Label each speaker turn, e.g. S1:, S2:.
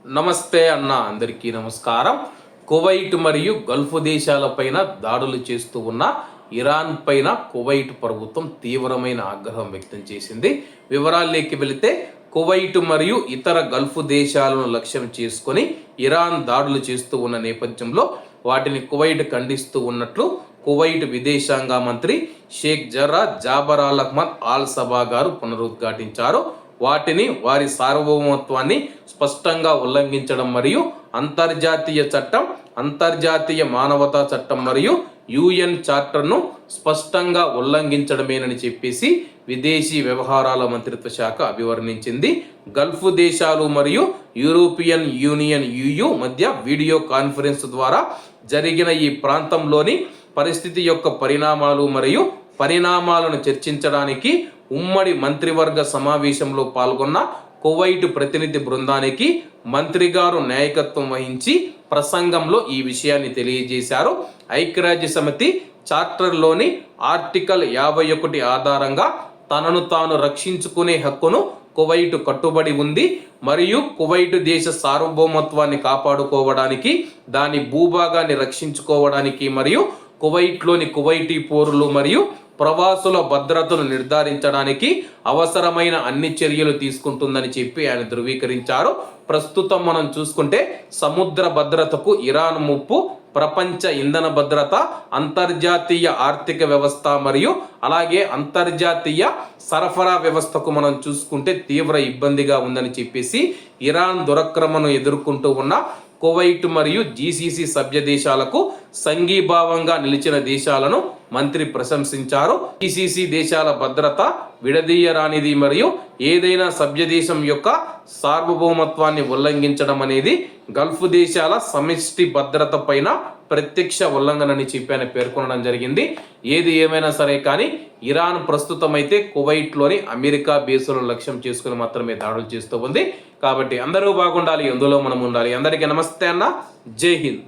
S1: నమస్తే అన్న, అందరికీ నమస్కారం. కువైట్ మరియు గల్ఫ్ దేశాలపైన దాడులు చేస్తూ ఉన్న ఇరాన్ పైన కువైట్ ప్రభుత్వం తీవ్రమైన ఆగ్రహం వ్యక్తం చేసింది. వివరాల్లోకి వెళితే, కువైట్ మరియు ఇతర గల్ఫ్ దేశాలను లక్ష్యం చేసుకొని ఇరాన్ దాడులు చేస్తూ ఉన్న నేపథ్యంలో వాటిని కువైట్ ఖండిస్తూ ఉన్నట్లు కువైట్ విదేశాంగ మంత్రి Sheikh Jaber Al Ahmad Al Sabah గారు పునరుద్ఘాటించారు. వాటిని వారి సార్వభౌమత్వాన్ని స్పష్టంగా ఉల్లంఘించడం మరియు అంతర్జాతీయ చట్టం, అంతర్జాతీయ మానవతా చట్టం మరియు యుఎన్ చార్టర్ను స్పష్టంగా ఉల్లంఘించడమేనని చెప్పేసి విదేశీ వ్యవహారాల మంత్రిత్వ శాఖ అభివర్ణించింది. గల్ఫ్ దేశాలు మరియు యూరోపియన్ యూనియన్ యుయు మధ్య వీడియో కాన్ఫరెన్స్ ద్వారా జరిగిన ఈ ప్రాంతంలోని పరిస్థితి యొక్క పరిణామాలు మరియు పరిణామాలను చర్చించడానికి ఉమ్మడి మంత్రివర్గ సమావేశంలో పాల్గొన్న కువైట్ ప్రతినిధి బృందానికి మంత్రి గారు నాయకత్వం వహించి ప్రసంగంలో ఈ విషయాన్ని తెలియజేశారు. ఐక్యరాజ్య సమితి చార్టర్లోని ఆర్టికల్ 51 ఆధారంగా తనను తాను రక్షించుకునే హక్కును కువైట్ కట్టుబడి ఉంది మరియు కువైట్ దేశ సార్వభౌమత్వాన్ని కాపాడుకోవడానికి, దాని భూభాగాన్ని రక్షించుకోవడానికి మరియు కువైట్లోని కువైటీ పౌరులు మరియు ప్రవాసుల భద్రతను నిర్ధారించడానికి అవసరమైన అన్ని చర్యలు తీసుకుంటుందని చెప్పి ఆయన ధృవీకరించారు. ప్రస్తుతం మనం చూసుకుంటే సముద్ర భద్రతకు ఇరాన్ ముప్పు, ప్రపంచ ఇంధన భద్రత, అంతర్జాతీయ ఆర్థిక వ్యవస్థ మరియు అలాగే అంతర్జాతీయ సరఫరా వ్యవస్థకు మనం చూసుకుంటే తీవ్ర ఇబ్బందిగా ఉందని చెప్పేసి ఇరాన్ దురాక్రమణను ఎదుర్కొంటూ ఉన్న కువైట్ మరియు జీసీసీ సభ్య దేశాలకు సంఘీభావంగా నిలిచిన దేశాలను మంత్రి ప్రశంసించారు. జీసీసీ దేశాల భద్రత విడదీయరానిది మరియు ఏదైనా సభ్య దేశం యొక్క సార్వభౌమత్వాన్ని ఉల్లంఘించడం అనేది గల్ఫ్ దేశాల సమిష్టి భద్రత పైన ప్రత్యక్ష ఉల్లంఘనని చెప్పి పేర్కొనడం జరిగింది. ఏది ఏమైనా సరే కానీ ఇరాన్ ప్రస్తుతం అయితే కువైట్లోని అమెరికా బేసులను లక్ష్యం చేసుకుని మాత్రమే దాడులు చేస్తూ ఉంది. కాబట్టి అందరూ బాగుండాలి, అందులో మనం ఉండాలి. అందరికీ నమస్తే అన్న, జై హింద్.